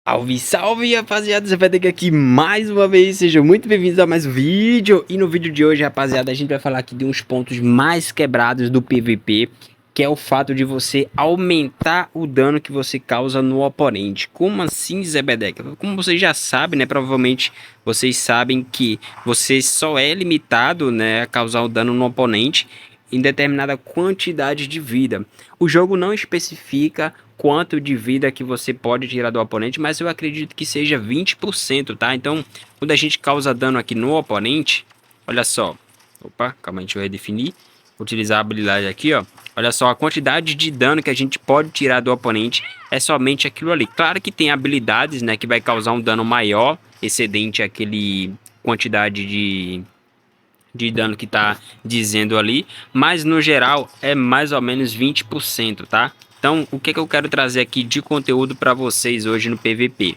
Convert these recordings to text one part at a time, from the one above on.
Salve, salve, rapaziada, você vai ter que aqui mais uma vez, sejam muito bem-vindos a mais um vídeo. E no vídeo de hoje, rapaziada, a gente vai falar aqui de uns pontos mais quebrados do PVP, que é o fato de você aumentar o dano que você causa no oponente. Como assim, Zebedeca? Como vocês já sabem, né, provavelmente vocês sabem que você só é limitado, né, a causar o dano no oponente em determinada quantidade de vida. O jogo não especifica quanto de vida que você pode tirar do oponente, mas eu acredito que seja 20%, tá? Então, quando a gente causa dano aqui no oponente, olha só. Opa, calma aí, deixa eu redefinir. Vou utilizar a habilidade aqui, ó. Olha só, a quantidade de dano que a gente pode tirar do oponente é somente aquilo ali. Claro que tem habilidades, né, que vai causar um dano maior, excedente àquele quantidade de dano que tá dizendo ali, mas no geral é mais ou menos 20%, tá? Então, o que eu quero trazer aqui de conteúdo para vocês hoje no PVP?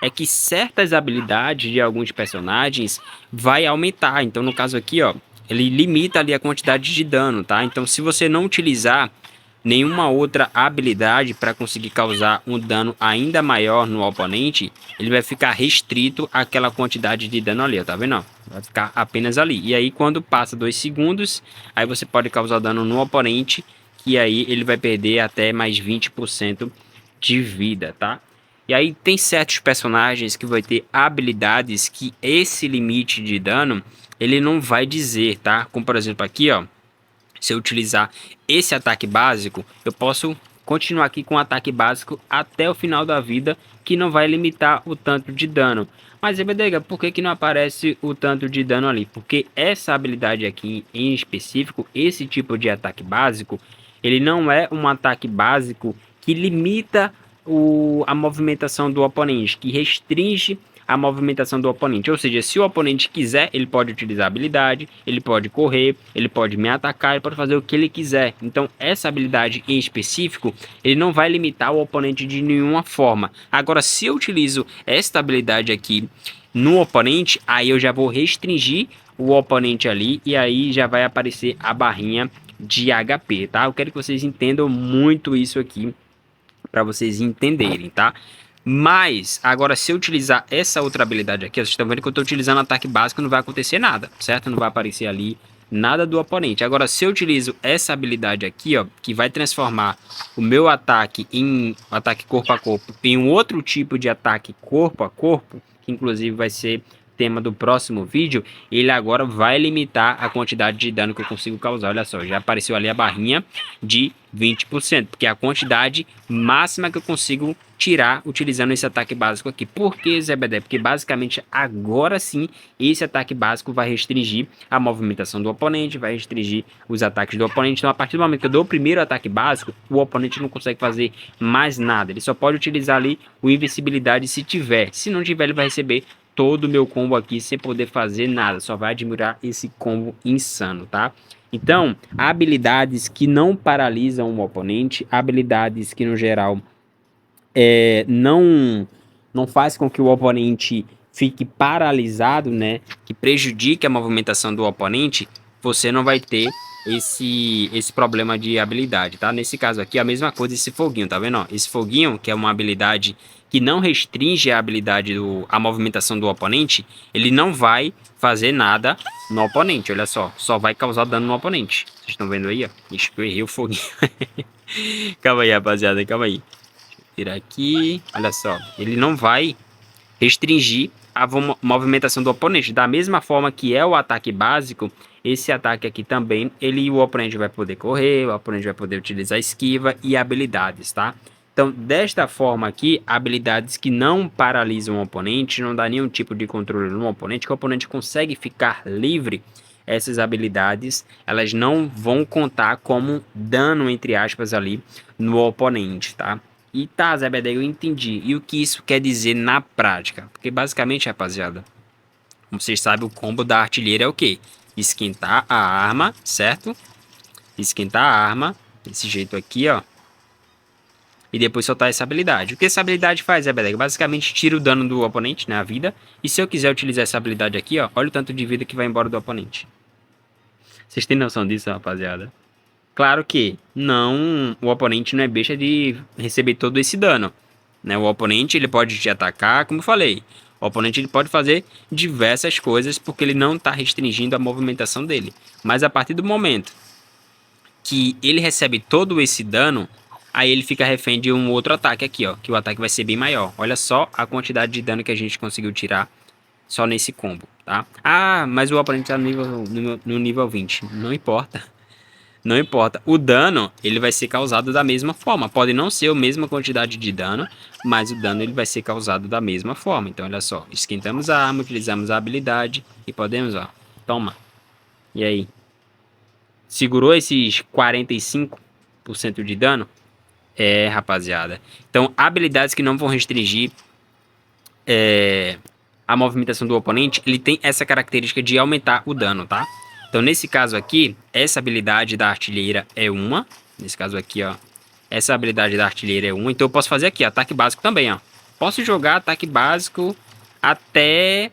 É que certas habilidades de alguns personagens vai aumentar. Então, no caso aqui, ó, ele limita ali a quantidade de dano, tá? Então, se você não utilizar nenhuma outra habilidade para conseguir causar um dano ainda maior no oponente, ele vai ficar restrito àquela quantidade de dano ali, ó, tá vendo? Vai ficar apenas ali. E aí quando passa 2 segundos, aí você pode causar dano no oponente, que aí ele vai perder até mais 20% de vida, tá? E aí tem certos personagens que vai ter habilidades que esse limite de dano ele não vai dizer, tá? Como por exemplo aqui, ó, se eu utilizar esse ataque básico, eu posso continuar aqui com o ataque básico até o final da vida, que não vai limitar o tanto de dano. Mas, Ebedega, por que não aparece o tanto de dano ali? Porque essa habilidade aqui em específico, esse tipo de ataque básico, ele não é um ataque básico que limita a movimentação do oponente, que restringe a movimentação do oponente. Ou seja, se o oponente quiser, ele pode utilizar a habilidade, ele pode correr, ele pode me atacar, ele pode fazer o que ele quiser. Então, essa habilidade em específico, ele não vai limitar o oponente de nenhuma forma. Agora, se eu utilizo esta habilidade aqui no oponente, aí eu já vou restringir o oponente ali e aí já vai aparecer a barrinha de HP, tá? Eu quero que vocês entendam muito isso aqui para vocês entenderem, tá? Mas, agora, se eu utilizar essa outra habilidade aqui, vocês estão vendo que eu estou utilizando ataque básico, não vai acontecer nada, certo? Não vai aparecer ali nada do oponente. Agora, se eu utilizo essa habilidade aqui, ó, que vai transformar o meu ataque em ataque corpo a corpo em um outro tipo de ataque corpo a corpo, que inclusive vai ser tema do próximo vídeo, ele agora vai limitar a quantidade de dano que eu consigo causar. Olha só, já apareceu ali a barrinha de 20%, porque é a quantidade máxima que eu consigo tirar utilizando esse ataque básico aqui. Por que, Zé Bedé? Porque basicamente agora sim esse ataque básico vai restringir a movimentação do oponente, vai restringir os ataques do oponente. Então a partir do momento que eu dou o primeiro ataque básico, o oponente não consegue fazer mais nada. Ele só pode utilizar ali o invencibilidade se tiver. Se não tiver, ele vai receber todo o meu combo aqui sem poder fazer nada. Só vai admirar esse combo insano, tá? Então, habilidades que não paralisam o oponente, habilidades que no geral não faz com que o oponente fique paralisado, né? Que prejudique a movimentação do oponente, você não vai ter esse problema de habilidade, tá? Nesse caso aqui, a mesma coisa esse foguinho, tá vendo? Ó, esse foguinho, que é uma habilidade que não restringe a habilidade a movimentação do oponente, ele não vai fazer nada no oponente, olha só vai causar dano no oponente. Vocês estão vendo aí, ó? Ixi, eu errei o foguinho. Calma aí, rapaziada, calma aí. Tirar aqui, olha só, ele não vai restringir a movimentação do oponente. Da mesma forma que é o ataque básico, esse ataque aqui também, o oponente vai poder correr, o oponente vai poder utilizar esquiva e habilidades, tá? Então, desta forma aqui, habilidades que não paralisam o oponente, não dá nenhum tipo de controle no oponente, que o oponente consegue ficar livre, essas habilidades, elas não vão contar como dano, entre aspas, ali no oponente, tá? E tá, Zé Bedé, eu entendi. E o que isso quer dizer na prática? Porque basicamente, rapaziada, como vocês sabem, o combo da artilheira é o quê? Esquentar a arma, certo? Esquentar a arma, desse jeito aqui, ó. E depois soltar essa habilidade. O que essa habilidade faz, Zé Bedé? Basicamente tira o dano do oponente, né, a vida. E se eu quiser utilizar essa habilidade aqui, ó, olha o tanto de vida que vai embora do oponente. Vocês têm noção disso, rapaziada? Claro que não, o oponente não é besta de receber todo esse dano. né? O oponente ele pode te atacar, como eu falei. O oponente ele pode fazer diversas coisas porque ele não está restringindo a movimentação dele. Mas a partir do momento que ele recebe todo esse dano, aí ele fica refém de um outro ataque aqui, ó, que o ataque vai ser bem maior. Olha só a quantidade de dano que a gente conseguiu tirar só nesse combo, tá? Ah, mas o oponente tá no nível 20. Não importa. Não importa. O dano, ele vai ser causado da mesma forma. Pode não ser a mesma quantidade de dano, mas o dano ele vai ser causado da mesma forma. Então, olha só. Esquentamos a arma, utilizamos a habilidade e podemos, ó. Toma. E aí? Segurou esses 45% de dano? É, rapaziada. Então, habilidades que não vão restringir a movimentação do oponente, ele tem essa característica de aumentar o dano, tá? Então, nesse caso aqui, essa habilidade da artilheira é uma. Nesse caso aqui, ó. Essa habilidade da artilheira é uma. Então, eu posso fazer aqui, ó, ataque básico também, ó. Posso jogar ataque básico até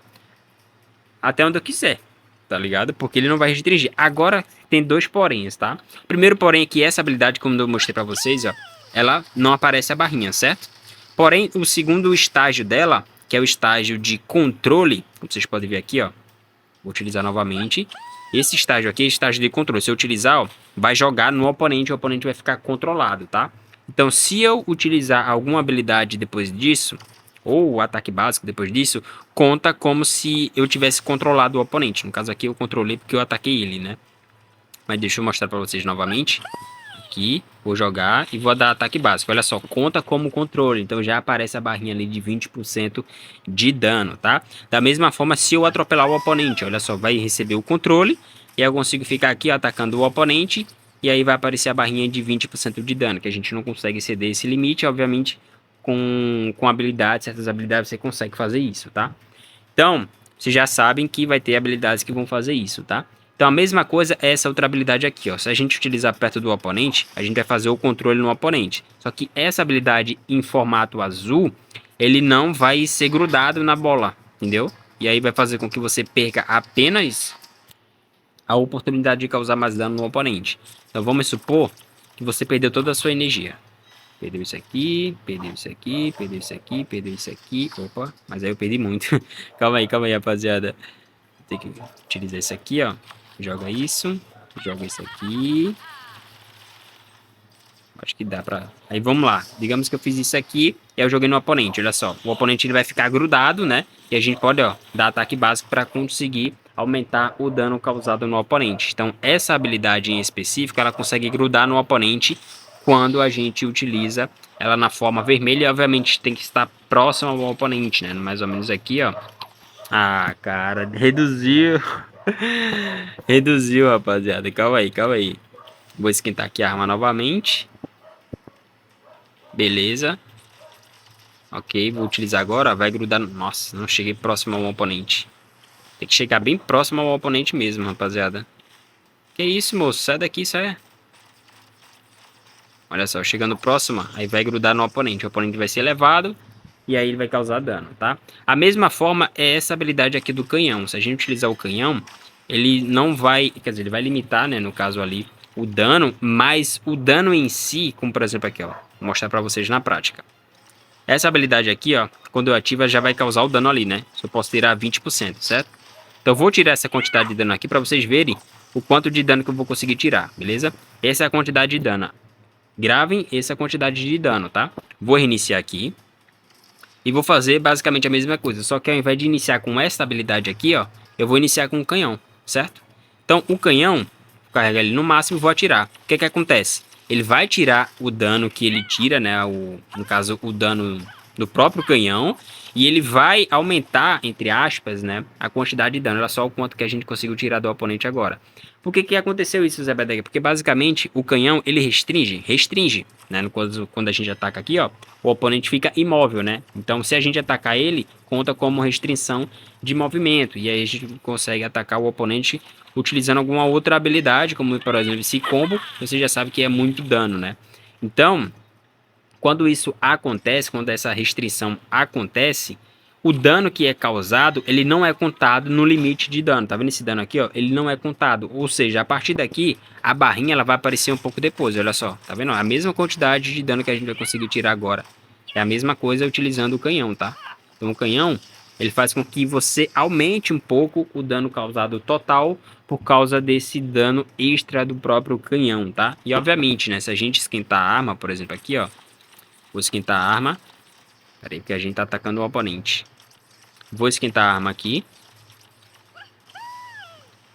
onde eu quiser, tá ligado? Porque ele não vai restringir. Agora, tem dois poréns, tá? Primeiro porém é que essa habilidade, como eu mostrei pra vocês, ó, ela não aparece a barrinha, certo? Porém, o segundo estágio dela, que é o estágio de controle, como vocês podem ver aqui, ó. Vou utilizar novamente. Esse estágio aqui é estágio de controle. Se eu utilizar, ó, vai jogar no oponente, o oponente vai ficar controlado, tá? Então, se eu utilizar alguma habilidade depois disso, ou o ataque básico depois disso, conta como se eu tivesse controlado o oponente. No caso aqui, eu controlei porque eu ataquei ele, né? Mas deixa eu mostrar para vocês novamente. Aqui, vou jogar e vou dar ataque básico. Olha só, conta como controle. Então já aparece a barrinha ali de 20% de dano, tá? Da mesma forma, se eu atropelar o oponente, olha só, vai receber o controle. E aí eu consigo ficar aqui ó, atacando o oponente. E aí vai aparecer a barrinha de 20% de dano, que a gente não consegue exceder esse limite. Obviamente, com habilidades, certas habilidades você consegue fazer isso, tá? Então, vocês já sabem que vai ter habilidades que vão fazer isso, tá? Então a mesma coisa é essa outra habilidade aqui, ó. Se a gente utilizar perto do oponente, a gente vai fazer o controle no oponente. Só que essa habilidade em formato azul, ele não vai ser grudado na bola, entendeu? E aí vai fazer com que você perca apenas a oportunidade de causar mais dano no oponente. Então vamos supor que você perdeu toda a sua energia. Perdeu isso aqui, perdeu isso aqui, perdeu isso aqui, perdeu isso aqui. Opa, mas aí eu perdi muito. Calma aí, rapaziada. Tem que utilizar isso aqui, ó. Joga isso aqui. Acho que dá pra... Aí vamos lá. Digamos que eu fiz isso aqui e eu joguei no oponente. Olha só. O oponente ele vai ficar grudado, né? E a gente pode, ó, dar ataque básico pra conseguir aumentar o dano causado no oponente. Então, essa habilidade em específico, ela consegue grudar no oponente quando a gente utiliza ela na forma vermelha. E, obviamente, tem que estar próximo ao oponente, né? Mais ou menos aqui, ó. Ah, cara, reduziu. Reduziu, rapaziada. Calma aí. Vou esquentar aqui a arma novamente. Beleza. Ok, vou utilizar agora. Vai grudar. Nossa, não cheguei próximo ao oponente. Tem que chegar bem próximo ao oponente mesmo, rapaziada. Que isso, moço? Sai daqui, sai. Olha só, chegando próximo, aí vai grudar no oponente. O oponente vai ser levado. E aí ele vai causar dano, tá? A mesma forma é essa habilidade aqui do canhão. Se a gente utilizar o canhão, ele não vai... Quer dizer, ele vai limitar, né? No caso ali, o dano. Mas o dano em si, como por exemplo aqui, ó. Vou mostrar pra vocês na prática. Essa habilidade aqui, ó. Quando eu ativo, já vai causar o dano ali, né? Eu posso tirar 20%, certo? Então eu vou tirar essa quantidade de dano aqui pra vocês verem o quanto de dano que eu vou conseguir tirar, beleza? Essa é a quantidade de dano. Gravem essa quantidade de dano, tá? Vou reiniciar aqui. E vou fazer basicamente a mesma coisa, só que ao invés de iniciar com essa habilidade aqui, ó, eu vou iniciar com o canhão, certo? Então o canhão, vou carregar ele no máximo e vou atirar. O que que acontece? Ele vai tirar o dano que ele tira, né, no caso o dano do próprio canhão, e ele vai aumentar, entre aspas, né, a quantidade de dano. Olha só o quanto que a gente conseguiu tirar do oponente agora. Por que que aconteceu isso, Zé Bedega? Porque basicamente o canhão, ele restringe, né? Quando a gente ataca aqui, ó, o oponente fica imóvel, né? Então se a gente atacar ele, conta como restrição de movimento. E aí a gente consegue atacar o oponente utilizando alguma outra habilidade, como por exemplo esse combo, você já sabe que é muito dano, né? Então, quando isso acontece, quando essa restrição acontece, o dano que é causado, ele não é contado no limite de dano. Tá vendo esse dano aqui, ó? Ele não é contado. Ou seja, a partir daqui, a barrinha ela vai aparecer um pouco depois. Olha só, tá vendo? A mesma quantidade de dano que a gente vai conseguir tirar agora É a mesma coisa utilizando o canhão, tá? Então o canhão, ele faz com que você aumente um pouco o dano causado total por causa desse dano extra do próprio canhão, tá? E obviamente, né, se a gente esquentar a arma, por exemplo, aqui, ó, vou esquentar a arma, peraí, porque a gente tá atacando o oponente. Vou esquentar a arma aqui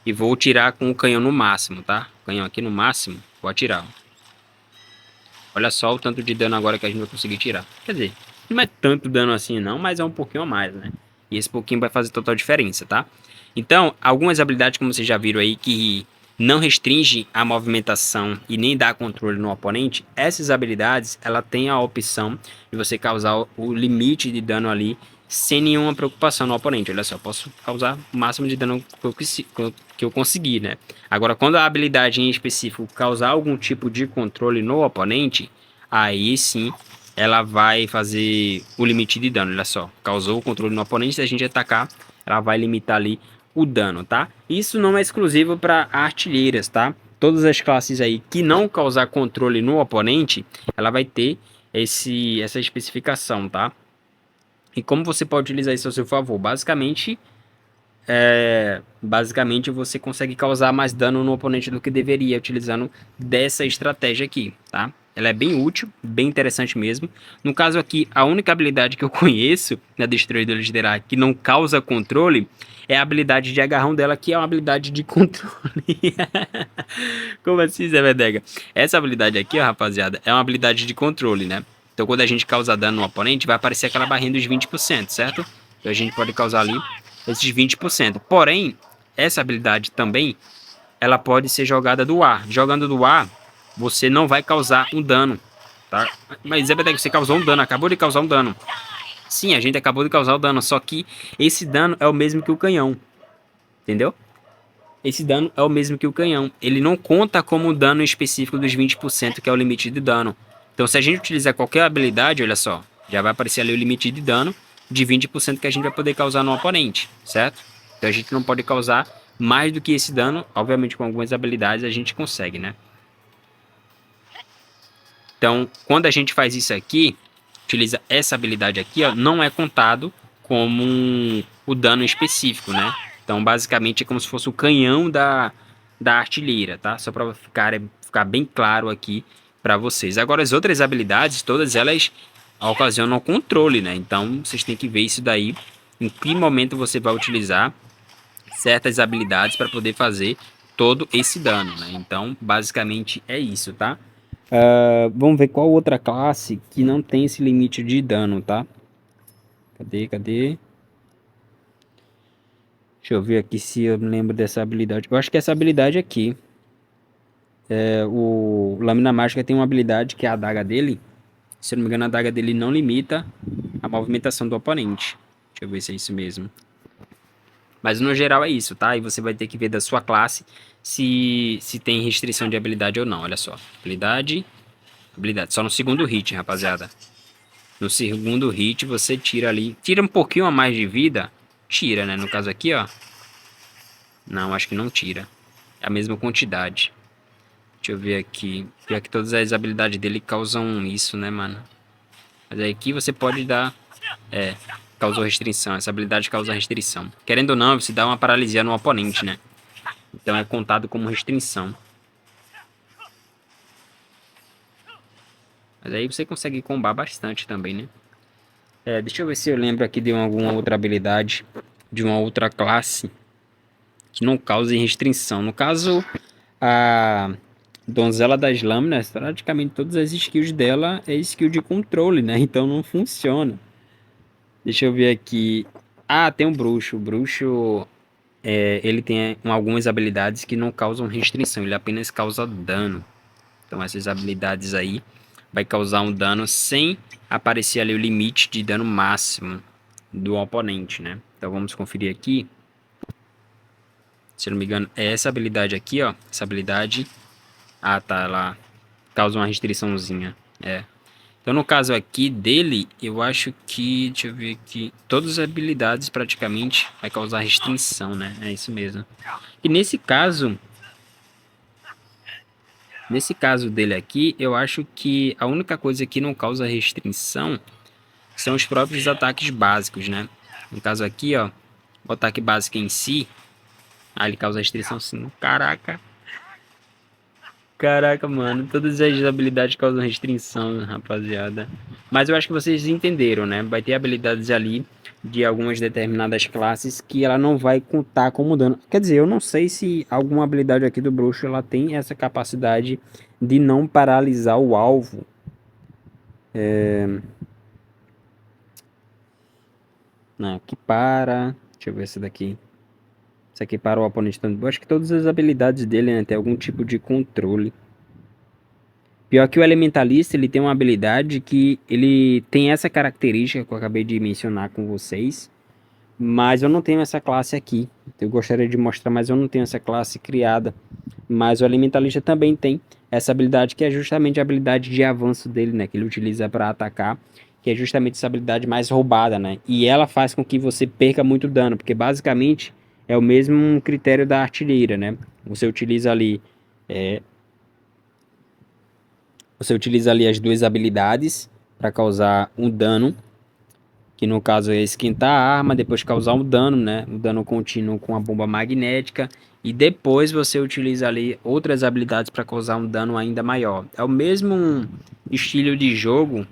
e vou tirar com o canhão no máximo, tá? O canhão aqui no máximo, vou atirar. Olha só o tanto de dano agora que a gente vai conseguir tirar. Quer dizer, não é tanto dano assim não, mas é um pouquinho a mais, né? E esse pouquinho vai fazer total diferença, tá? Então, algumas habilidades, como vocês já viram aí, que não restringe a movimentação e nem dá controle no oponente, essas habilidades, ela tem a opção de você causar o limite de dano ali sem nenhuma preocupação no oponente. Olha só, posso causar o máximo de dano que eu conseguir, né? Agora, quando a habilidade em específico causar algum tipo de controle no oponente, aí sim ela vai fazer o limite de dano. Olha só, causou o controle no oponente, se a gente atacar, ela vai limitar ali o dano, tá? Isso não é exclusivo para artilheiras, tá? Todas as classes aí que não causar controle no oponente, ela vai ter essa especificação, tá? E como você pode utilizar isso a seu favor? Basicamente você consegue causar mais dano no oponente do que deveria utilizando dessa estratégia aqui, tá? Ela é bem útil, bem interessante mesmo. No caso aqui, a única habilidade que eu conheço na Destruidora de Derac que não causa controle é a habilidade de agarrão dela, que é uma habilidade de controle. Como assim, Zé Bedega? Essa habilidade aqui, ó, rapaziada, é uma habilidade de controle, né? Então quando a gente causa dano no oponente, vai aparecer aquela barrinha dos 20%, certo? Então a gente pode causar ali esses 20%. Porém, essa habilidade também, ela pode ser jogada do ar. Jogando do ar, você não vai causar um dano, tá? Mas Zé Bedeg, você causou um dano, acabou de causar um dano. Sim, a gente acabou de causar o dano, só que esse dano é o mesmo que o canhão, entendeu? Esse dano é o mesmo que o canhão. Ele não conta como dano específico dos 20%, que é o limite de dano. Então, se a gente utilizar qualquer habilidade, olha só, já vai aparecer ali o limite de dano de 20% que a gente vai poder causar no oponente, certo? Então, a gente não pode causar mais do que esse dano. Obviamente, com algumas habilidades a gente consegue, né? Então, quando a gente faz isso aqui, utiliza essa habilidade aqui, ó, não é contado como o dano específico, né? Então, basicamente, é como se fosse o canhão da artilheira, tá? Só para ficar bem claro aqui para vocês. Agora, as outras habilidades, todas elas ocasionam controle, né? Então, vocês têm que ver isso daí, em que momento você vai utilizar certas habilidades para poder fazer todo esse dano, né? Então, basicamente é isso, tá? Vamos ver qual outra classe que não tem esse limite de dano, tá? Cadê? Deixa eu ver aqui se eu lembro dessa habilidade. Eu acho que essa habilidade aqui, o Lâmina Mágica tem uma habilidade que é a adaga dele. Se eu não me engano, a adaga dele não limita a movimentação do oponente. Deixa eu ver se é isso mesmo. Mas no geral é isso, tá? E você vai ter que ver da sua classe se tem restrição de habilidade ou não. Olha só. Habilidade. Só no segundo hit, rapaziada. No segundo hit você tira ali. Tira um pouquinho a mais de vida. Tira, né? No caso aqui, ó. Não, acho que não tira. É a mesma quantidade. Deixa eu ver aqui. Pior que todas as habilidades dele causam isso, né, mano? Mas aí aqui você pode dar... causou restrição. Essa habilidade causa restrição. Querendo ou não, você dá uma paralisia no oponente, né? Então é contado como restrição. Mas aí você consegue combar bastante também, né? Deixa eu ver se eu lembro aqui de alguma outra habilidade de uma outra classe que não cause restrição. No caso, a Donzela das Lâminas, praticamente todas as skills dela é skill de controle, né? Então não funciona. Deixa eu ver aqui. Ah, tem um bruxo. O bruxo, ele tem algumas habilidades que não causam restrição, ele apenas causa dano. Então essas habilidades aí vai causar um dano sem aparecer ali o limite de dano máximo do oponente, né? Então vamos conferir aqui. Se eu não me engano, é essa habilidade aqui, ó. Essa habilidade... Ah, tá, ela causa uma restriçãozinha. Então no caso aqui dele, eu acho que... Deixa eu ver aqui. Todas as habilidades praticamente vai causar restrição, né? É isso mesmo. E nesse caso... Nesse caso dele aqui, eu acho que a única coisa que não causa restrição que são os próprios ataques básicos, né? No caso aqui, ó, o ataque básico em si, ele causa restrição sim. Caraca. Caraca, mano, todas as habilidades causam restrição, rapaziada. Mas eu acho que vocês entenderam, né? Vai ter habilidades ali de algumas determinadas classes que ela não vai contar como dano. Quer dizer, eu não sei se alguma habilidade aqui do bruxo ela tem essa capacidade de não paralisar o alvo. Não, que para. Deixa eu ver essa daqui. Isso aqui para o oponente. Eu acho que todas as habilidades dele, né, tem algum tipo de controle. Pior que o Elementalista, ele tem uma habilidade que ele tem essa característica que eu acabei de mencionar com vocês, mas eu não tenho essa classe aqui. Eu gostaria de mostrar, mas eu não tenho essa classe criada. Mas o Elementalista também tem essa habilidade, que é justamente a habilidade de avanço dele, né? Que ele utiliza para atacar, que é justamente essa habilidade mais roubada, né? E ela faz com que você perca muito dano, porque basicamente é o mesmo critério da artilheira, né? Você utiliza ali as duas habilidades para causar um dano, que no caso é esquentar a arma, depois causar um dano, né? Um dano contínuo com a bomba magnética, e depois você utiliza ali outras habilidades para causar um dano ainda maior. É o mesmo estilo de jogo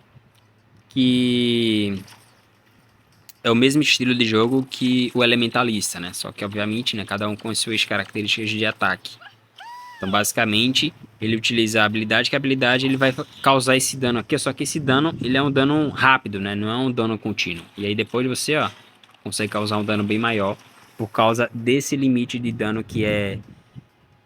que que o Elementalista, né? Só que obviamente, né, cada um com as suas características de ataque. Então, basicamente, ele utiliza a habilidade, que a habilidade ele vai causar esse dano aqui, só que esse dano, ele é um dano rápido, né? Não é um dano contínuo. E aí depois você, ó, consegue causar um dano bem maior por causa desse limite de dano que é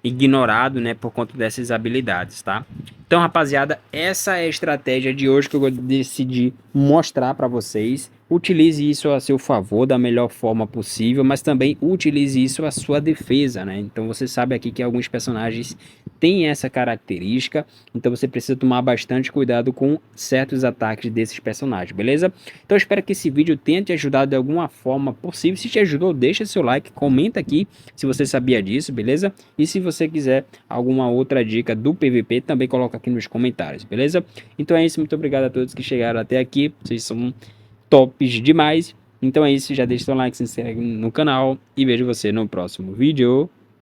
ignorado, né, por conta dessas habilidades, tá? Então, rapaziada, essa é a estratégia de hoje que eu decidi mostrar para vocês. Utilize isso a seu favor da melhor forma possível, mas também utilize isso a sua defesa, né? Então, você sabe aqui que alguns personagens têm essa característica, então você precisa tomar bastante cuidado com certos ataques desses personagens, beleza? Então, eu espero que esse vídeo tenha te ajudado de alguma forma possível. Se te ajudou, deixa seu like, comenta aqui se você sabia disso, beleza? E se você quiser alguma outra dica do PVP, também coloca aqui nos comentários, beleza? Então é isso, muito obrigado a todos que chegaram até aqui, vocês são tops demais. Então é isso, já deixa seu like, se inscreve no canal e vejo você no próximo vídeo.